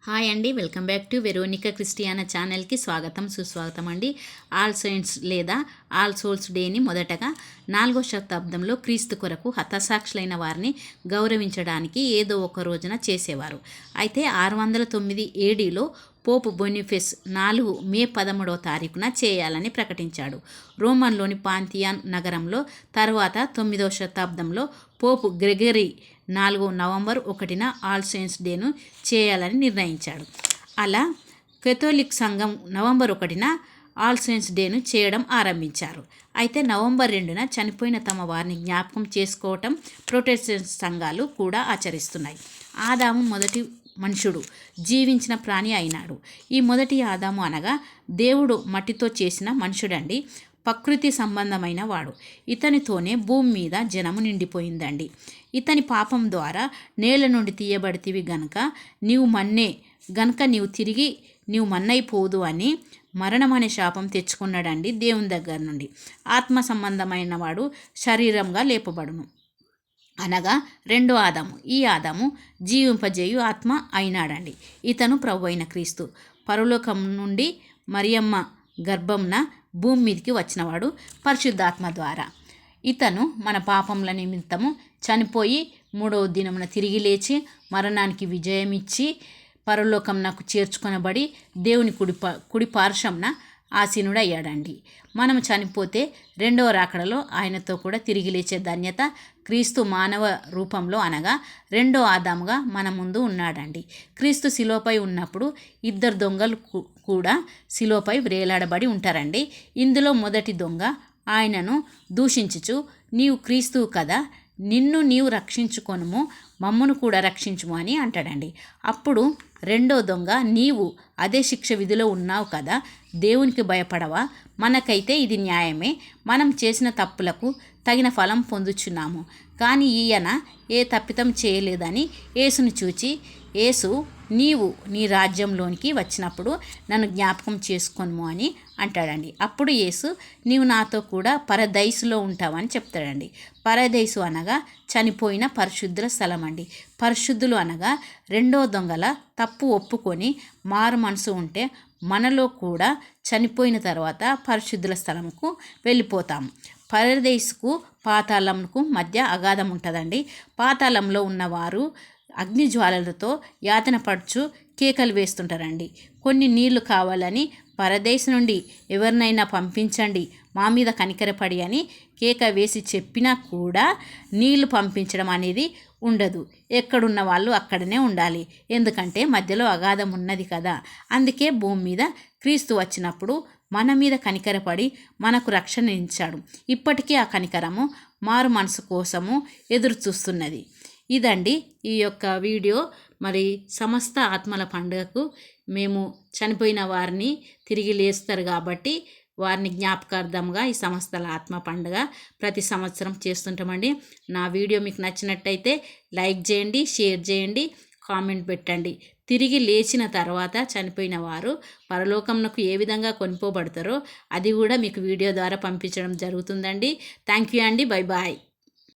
Hi అండి, welcome back to Veronica Christiana ఛానల్కి స్వాగతం సుస్వాగతం అండి. ఆల్ సెయింట్స్ లేదా ఆల్ సోల్స్ డేని మొదటగా 4వ శతాబ్దంలో క్రీస్తు కొరకు హతసాక్షులైన వారిని గౌరవించడానికి ఏదో ఒక రోజున చేసేవారు. అయితే 609 ఏడీలో పోపు బొనిఫెస్ 4 మే 13వ తారీఖున చేయాలని ప్రకటించాడు. రోమన్లోని పాంతియాన్ నగరంలో తర్వాత 9వ శతాబ్దంలో పోపు గ్రెగరీ 4 నవంబర్ 1న ఆల్ సెయింట్స్ డేను చేయాలని నిర్ణయించాడు. అలా కేథోలిక్ సంఘం నవంబర్ 1న ఆల్ సెయింట్స్ డేను చేయడం ఆరంభించారు. అయితే నవంబర్ 2న చనిపోయిన తమ వారిని జ్ఞాపకం చేసుకోవటం ప్రొటెస్టెంట్ సంఘాలు కూడా ఆచరిస్తున్నాయి. ఆదాము మొదటి మనుషుడు, జీవించిన ప్రాణి అయినాడు. ఈ మొదటి ఆదాము అనగా దేవుడు మట్టితో చేసిన మనుషుడండి. ప్రకృతి సంబంధమైన వాడు. ఇతనితోనే భూమి మీద జనము నిండిపోయిందండి. ఇతని పాపం ద్వారా నేల నుండి తీయబడితివి గనుక నీవు తిరిగి మన్నైపోదు అని మరణం అనే శాపం తెచ్చుకున్నాడండి దేవుని దగ్గర నుండి. ఆత్మ సంబంధమైన వాడు శరీరంగా లేపబడును అనగా రెండో ఆదాము. ఈ ఆదాము జీవింపజేయు ఆత్మ అయినాడండి. ఇతను ప్రభు అయిన క్రీస్తు. పరలోకం నుండి మరియమ్మ గర్భంన భూమి మీదకి వచ్చినవాడు పరిశుద్ధాత్మ ద్వారా. ఇతను మన పాపముల నిమిత్తము చనిపోయి 3వ దినమున తిరిగి లేచి మరణానికి విజయమిచ్చి పరలోకంనకు చేర్చుకొనబడి దేవుని కుడి పార్శ్వంన ఆసీనుడయ్యాడండి. మనం చనిపోతే 2వ రాకడలో ఆయనతో కూడా తిరిగి లేచే ధన్యత క్రీస్తు మానవ రూపంలో అనగా రెండో ఆదాముగా మన ముందు ఉన్నాడండి. క్రీస్తు శిలువపై ఉన్నప్పుడు 2 దొంగలు కూడా శిలువపై వ్రేలాడబడి ఉంటారండి. ఇందులో మొదటి దొంగ ఆయనను దూషించుచు, నీవు క్రీస్తువు కదా, నిన్ను నీవు రక్షించుకొనుము, మమ్మను కూడా రక్షించుము అని అంటాడండి. అప్పుడు రెండో దొంగ, నీవు అదే శిక్ష విధిలో ఉన్నావు కదా, దేవునికి భయపడవా? మనకైతే ఇది న్యాయమే, మనం చేసిన తప్పులకు తగిన ఫలం పొందుచున్నాము. కానీ ఈయన ఏ తప్పిదం చేయలేదని యేసును చూచి, యేసు, నీవు నీ రాజ్యంలోనికి వచ్చినప్పుడు నన్ను జ్ఞాపకం చేసుకొనుము అని అంటాడండి. అప్పుడు యేసు, నీవు నాతో కూడా పరదైసులో ఉంటావని చెప్తాడండి. పరదైసు అనగా చనిపోయిన పరిశుద్ధుల స్థలం అండి. పరిశుద్ధులు అనగా రెండో దొంగల తప్పు ఒప్పుకొని మారు మనసు ఉంటే మనలో కూడా చనిపోయిన తర్వాత పరిశుద్ధుల స్థలంకు వెళ్ళిపోతాము. పరదేశుకు పాతాళంకు మధ్య అగాధం ఉంటుందండి. పాతాళంలో ఉన్నవారు అగ్నిజ్వాలలతో యాతన పడుచు కేకలు వేస్తుంటారండి. కొన్ని నీళ్లు కావాలని పరదేశం నుండి ఎవరినైనా పంపించండి, మా మీద కనికరపడి అని కేక వేసి చెప్పినా కూడా నీళ్లు పంపించడం అనేది ఉండదు. ఎక్కడున్న వాళ్ళు అక్కడనే ఉండాలి. ఎందుకంటే మధ్యలో అగాధం ఉన్నది కదా. అందుకే భూమి మీద క్రీస్తు వచ్చినప్పుడు మన మీద కనికరపడి మనకు రక్షణ ఇచ్చాడు. ఇప్పటికీ ఆ కనికరము మారు మనసు కోసము ఎదురు చూస్తున్నది. ఇదండి ఈ యొక్క వీడియో. మరి సమస్త ఆత్మల పండుగకు మేము చనిపోయిన వారిని తిరిగి లేస్తారు కాబట్టి వారిని జ్ఞాపకార్థంగా ఈ సమస్తల ఆత్మ పండుగ ప్రతి సంవత్సరం చేస్తుంటామండి. నా వీడియో మీకు నచ్చినట్టయితే లైక్ చేయండి, షేర్ చేయండి, కామెంట్ పెట్టండి. తిరిగి లేచిన తర్వాత చనిపోయిన వారు పరలోకంకు ఏ విధంగా కొనిపోబడతారో అది కూడా మీకు వీడియో ద్వారా పంపించడం జరుగుతుందండి. థ్యాంక్ యూ అండి. Bye bye.